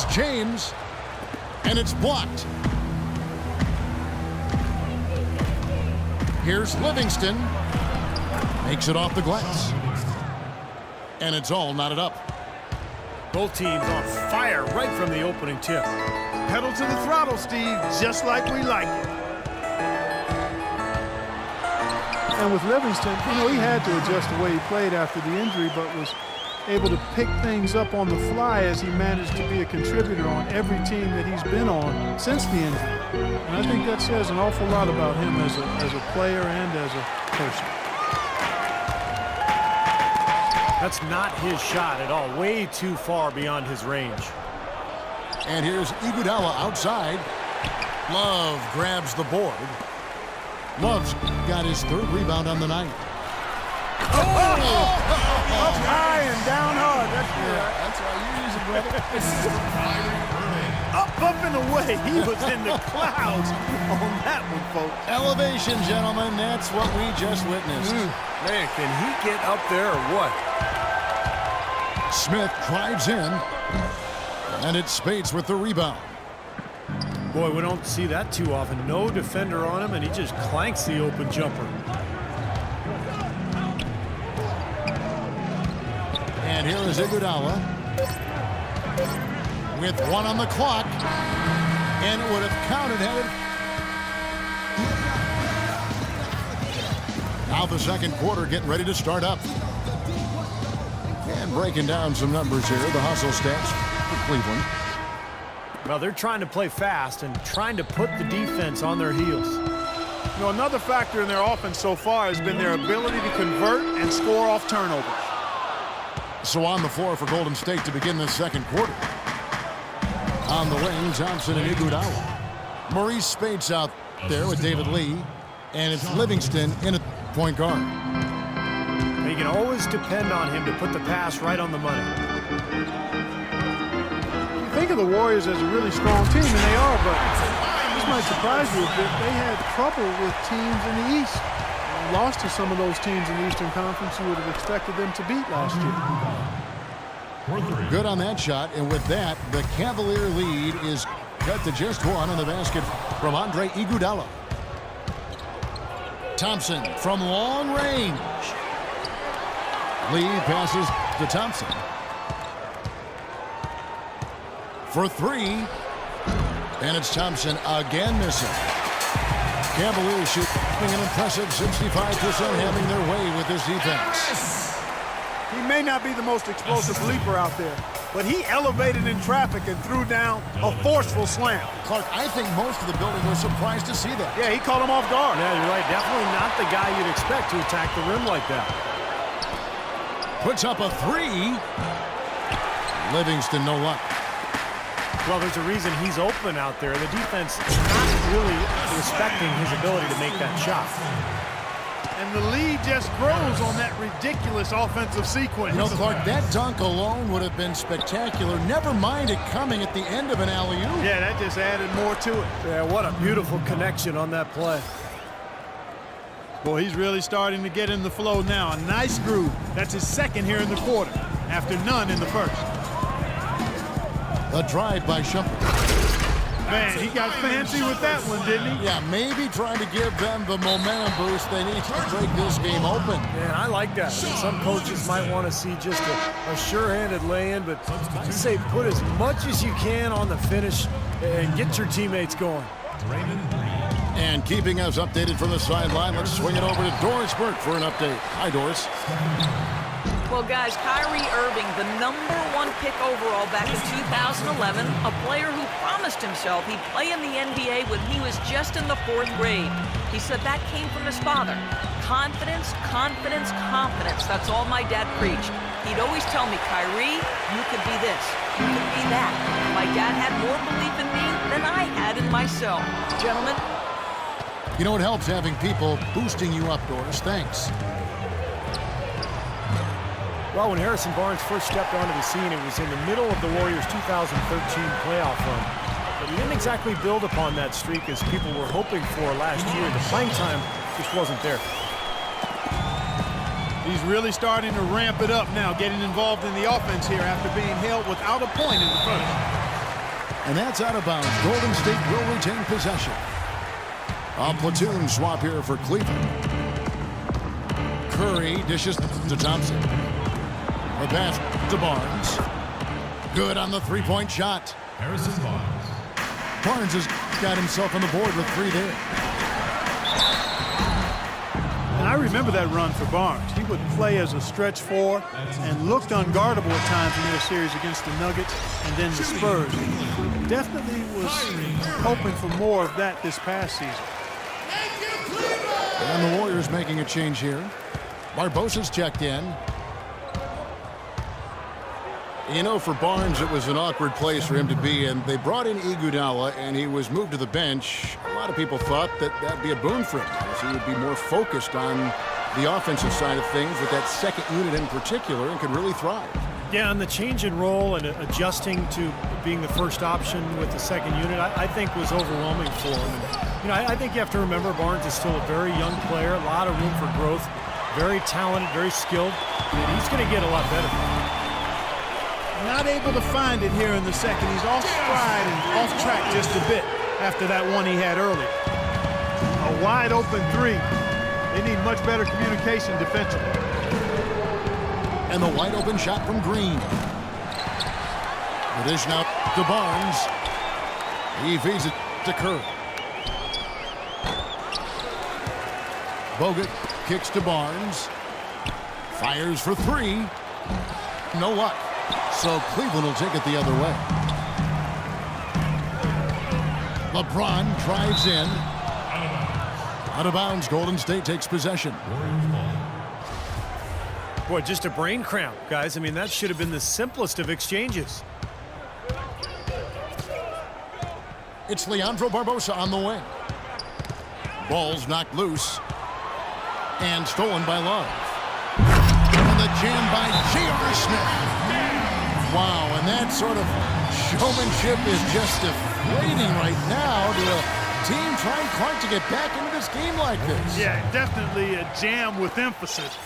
Here's James, and it's blocked. Here's Livingston. Makes it off the glass. And it's all knotted up. Both teams on fire right from the opening tip. Pedal to the throttle, Steve, just like we like it. And with Livingston, you know, he had to adjust the way he played after the injury, but was able to pick things up on the fly as he managed to be a contributor on every team that he's been on since the injury. And I think that says an awful lot about him as a player and as a person. That's not his shot at all. Way too far beyond his range. And here's Iguodala outside. Love grabs the board. Love's got his third rebound on the night. Up high and down hard. That's how you use it, brother. Up and away. He was in the clouds on that one, folks. Elevation, gentlemen. That's what we just witnessed. Man, can he get up there or what? Smith drives in, and it's Speights with the rebound. Boy, we don't see that too often. No defender on him, and he just clanks the open jumper. And here is Iguodala with one on the clock, and it would have counted had it. Now the second quarter getting ready to start up. And breaking down some numbers here, the hustle stats for Cleveland. Well, they're trying to play fast and trying to put the defense on their heels. You know, another factor in their offense so far has been their ability to convert and score off turnovers. So on the floor for Golden State to begin this second quarter. On the wing, Thompson and Iguodala. Maurice Speights out there with David Lee. And it's Livingston in at point guard. You can always depend on him to put the pass right on the money. You think of the Warriors as a really strong team, and they are, but this might surprise you a bit. They had trouble with teams in the East. They lost to some of those teams in the Eastern Conference you would have expected them to beat last year. Good on that shot, and with that, the Cavalier lead is cut to just one on the basket from Andre Iguodala. Thompson from long range. Lee passes to Thompson. For three. And it's Thompson again missing. Cavaliers shooting an impressive 65%, having their way with this defense. He may not be the most explosive leaper out there, but he elevated in traffic and threw down a forceful slam. Clark, I think most of the building was surprised to see that. Yeah, he caught him off guard. Yeah, you're right. Definitely not the guy you'd expect to attack the rim like that. Puts up a three. Livingston, no luck. Well, there's a reason he's open out there. The defense is not really respecting his ability to make that shot. And the lead just grows on that ridiculous offensive sequence. You know, Clark, that dunk alone would have been spectacular. Never mind it coming at the end of an alley-oop. Yeah, that just added more to it. Yeah, what a beautiful connection on that play. Boy, he's really starting to get in the flow now. A nice groove. That's his second here in the quarter, after none in the first. A drive by Shumpert. Man, he got fancy with that one, didn't he? Yeah, maybe trying to give them the momentum boost they need to break this game open. Man, I like that. Some coaches might want to see just a sure-handed lay-in, but I say put as much as you can on the finish and get your teammates going. And keeping us updated from the sideline, let's swing it over to Doris Burke for an update. Hi, Doris. Well, guys, Kyrie Irving, the #1 pick overall back in 2011, a player who promised himself he'd play in the NBA when he was just in the 4th grade. He said that came from his father. Confidence, confidence, confidence. That's all my dad preached. He'd always tell me, Kyrie, you could be this, you could be that. My dad had more belief in me than I had in myself. Gentlemen. You know, it helps having people boosting you up, Doris. Thanks. Well, when Harrison Barnes first stepped onto the scene, it was in the middle of the Warriors' 2013 playoff run. But he didn't exactly build upon that streak as people were hoping for last year. The playing time just wasn't there. He's really starting to ramp it up now, getting involved in the offense here after being held without a point in the first. And that's out of bounds. Golden State will retain possession. A platoon swap here for Cleveland. Curry dishes to Thompson. The pass to Barnes. Good on the three-point shot. Harrison Barnes. Barnes has got himself on the board with 3 there. And I remember that run for Barnes. He would play as a stretch 4 and looked unguardable at times in their series against the Nuggets and then the Spurs. Definitely was hoping for more of that this past season. And the Warriors making a change here. Barbosa's checked in. You know, for Barnes, it was an awkward place for him to be, and they brought in Iguodala, and he was moved to the bench. A lot of people thought that that'd be a boon for him, as he would be more focused on the offensive side of things with that second unit in particular and could really thrive. Yeah, and the change in role and adjusting to being the first option with the second unit, I think was overwhelming for him. And, you know, I think you have to remember Barnes is still a very young player, a lot of room for growth, very talented, very skilled, and he's going to get a lot better. Not able to find it here in the second. He's off stride and off track just a bit after that one he had earlier. A wide open 3. They need much better communication defensively. And the wide open shot from Green. The dish now to Barnes. He feeds it to Curry. Bogut kicks to Barnes. Fires for 3. No luck. So Cleveland will take it the other way. LeBron drives in. Out of bounds. Golden State takes possession. Boy, just a brain cramp, guys. I mean, that should have been the simplest of exchanges. It's Leandro Barbosa on the wing. Ball's knocked loose. And stolen by Love. And the jam by J.R. Smith. Wow, and that sort of showmanship is just deflating right now to a team trying quite to get back into this game like this. Yeah, definitely a jam with emphasis.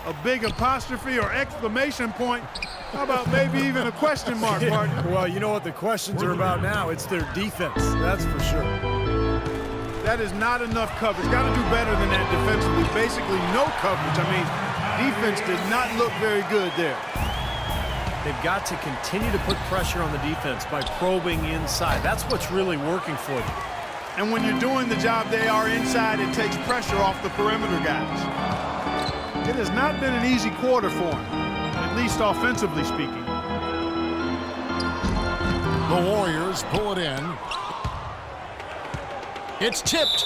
A big apostrophe or exclamation point. How about maybe even a question mark, partner? Well, you know what the questions are about now. It's their defense, that's for sure. That is not enough coverage. Got to do better than that defensively. Basically no coverage. I mean, defense did not look very good there. They've got to continue to put pressure on the defense by probing inside. That's what's really working for them. And when you're doing the job they are inside, it takes pressure off the perimeter guys. It has not been an easy quarter for them, at least offensively speaking. The Warriors pull it in. It's tipped.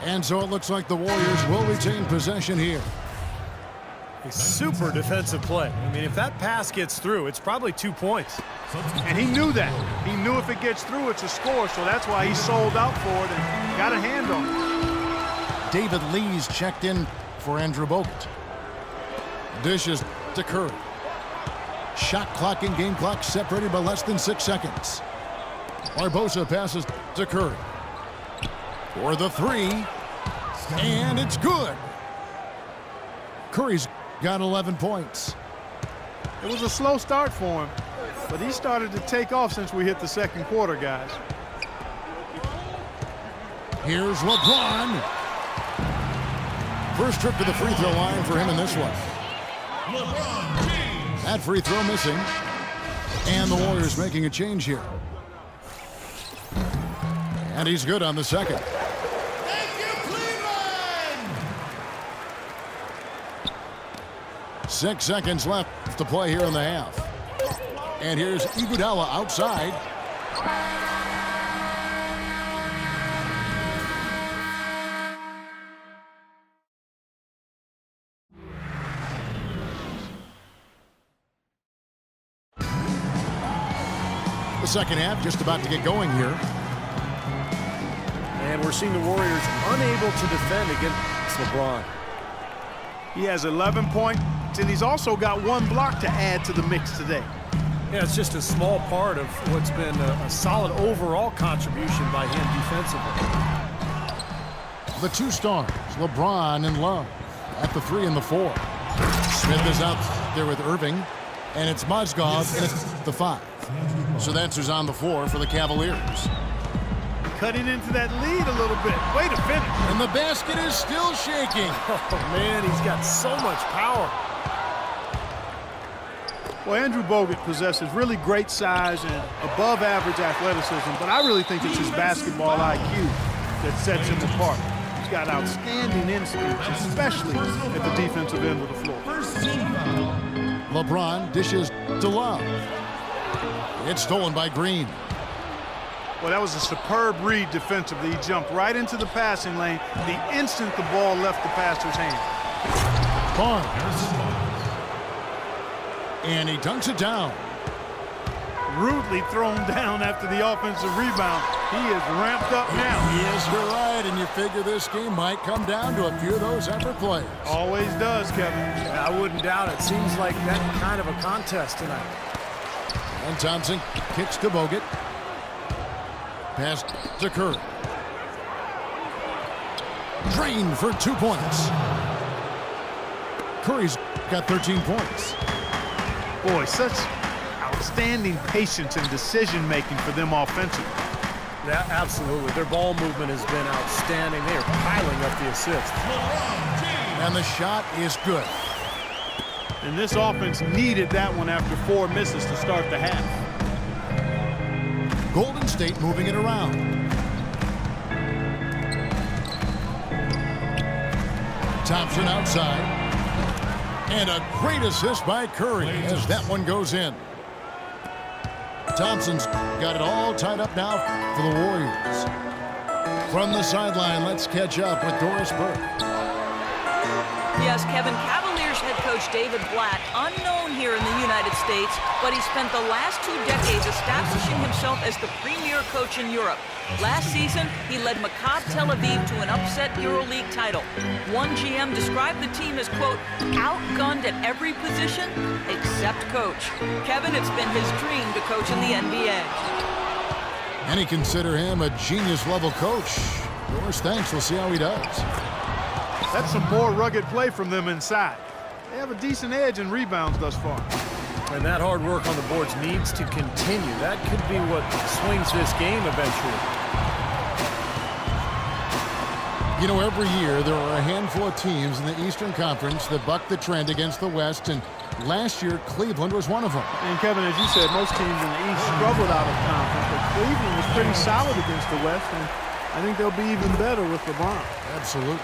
And so it looks like the Warriors will retain possession here. A super defensive play. I mean, if that pass gets through, it's probably 2 points. And he knew that. He knew if it gets through, it's a score, so that's why he sold out for it and got a hand on it. David Lee's checked in for Andrew Bogut. Dishes to Curry. Shot clock and game clock separated by less than 6 seconds. Barbosa passes to Curry. For the 3. And it's good. Curry's got 11 points. It was a slow start for him, but he started to take off since we hit the second quarter, guys. Here's LeBron. First trip to the free throw line for him in this one. That free throw missing. And the Warriors making a change here. And he's good on the second. 6 seconds left to play here in the half. And here's Iguodala outside. The second half just about to get going here. And we're seeing the Warriors unable to defend against LeBron. He has 11 points, and he's also got 1 block to add to the mix today. Yeah, it's just a small part of what's been a solid overall contribution by him defensively. The 2 stars, LeBron and Love, at the 3 and the 4. Smith is out there with Irving, and it's Mozgov, and it's the 5. So that's who's on the floor for the Cavaliers. Cutting into that lead a little bit. Way to finish. And the basket is still shaking. Oh, man, he's got so much power. Well, Andrew Bogut possesses really great size and above-average athleticism, but I really think it's his basketball IQ that sets him apart. He's got outstanding instincts, especially at the defensive end of the floor. LeBron dishes to Love. It's stolen by Green. Well, that was a superb read defensively. He jumped right into the passing lane the instant the ball left the passer's hand. Barnes. And he dunks it down. Rudely thrown down after the offensive rebound. He is ramped up now. Yes, you're right, and you figure this game might come down to a few of those effort plays. Always does, Kevin. Yeah, I wouldn't doubt it. Seems like that kind of a contest tonight. And Thompson kicks to Bogut. Pass to Curry. Drained for 2 points. Curry's got 13 points. Boy, such outstanding patience and decision-making for them offensively. Yeah, absolutely. Their ball movement has been outstanding. They are piling up the assists. And the shot is good. And this offense needed that one after 4 misses to start the half. Golden State moving it around. Thompson outside. And a great assist by Curry as that one goes in. Thompson's got it all tied up now for the Warriors. From the sideline, let's catch up with Doris Burke. Yes, Kevin, Cavaliers head coach David Blatt, unknown here in the United States, but he spent the last 2 decades establishing himself as the premier coach in Europe. Last season, he led Maccabi Tel Aviv to an upset EuroLeague title. One GM described the team as, quote, outgunned at every position except coach. Kevin, it's been his dream to coach in the NBA. Many consider him a genius-level coach. Doris, thanks. We'll see how he does. That's some more rugged play from them inside. They have a decent edge in rebounds thus far. And that hard work on the boards needs to continue. That could be what swings this game eventually. You know, every year there are a handful of teams in the Eastern Conference that buck the trend against the West, and last year Cleveland was one of them. And Kevin, as you said, most teams in the East struggled out of conference, but Cleveland was pretty solid against the West, and I think they'll be even better with LeBron. Absolutely.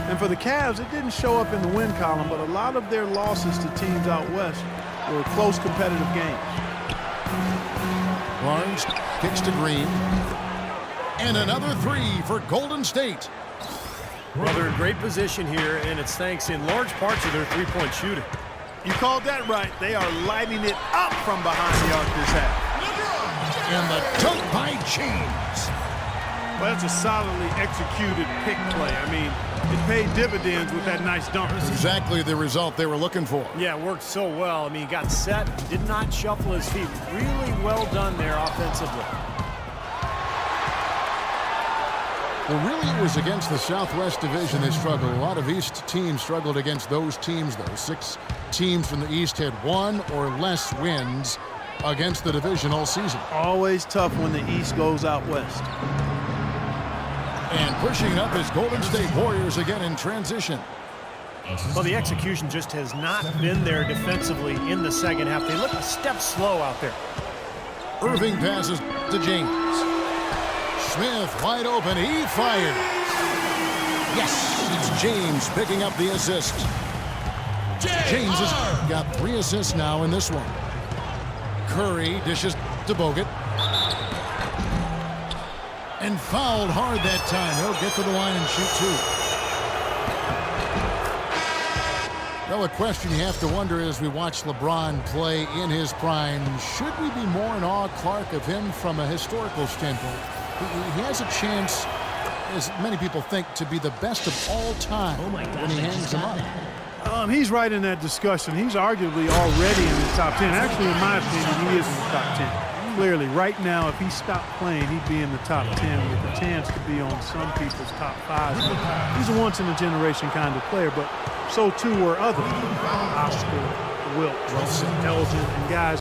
And for the Cavs, it didn't show up in the win column, but a lot of their losses to teams out west were close competitive games. Barnes kicks to Green. And another 3 for Golden State. Well, they're in great position here, and it's thanks in large part to their three-point shooting. You called that right. They are lighting it up from behind the arc this half. And the dunk by James. Well, that's a solidly executed pick play. I mean, it paid dividends with that nice dunk. Exactly the result they were looking for. Yeah, it worked so well. I mean, he got set, did not shuffle his feet. Really well done there offensively. Well, really, it was against the Southwest Division they struggled. A lot of East teams struggled against those teams, though. 6 teams from the East had 1 or less wins against the division all season. Always tough when the East goes out west. And pushing up is Golden State Warriors again in transition. Well, the execution just has not been there defensively in the second half. They look a step slow out there. Irving passes to James. Smith wide open. He fired. Yes, it's James picking up the assist. James has got 3 assists now in this one. Curry dishes to Bogut. And fouled hard that time. He'll get to the line and shoot 2. Well, a question you have to wonder as we watch LeBron play in his prime, should we be more in awe, Clark, of him from a historical standpoint? He has a chance, as many people think, to be the best of all time when he hangs them up. He's right in that discussion. He's arguably already in the top 10. Actually, in my opinion, he is in the top 10. Clearly, right now, if he stopped playing, he'd be in the top 10 with a chance to be on some people's top 5. He's a once-in-a-generation kind of player, but so too were others. Oscar, Wilt, Elgin, and guys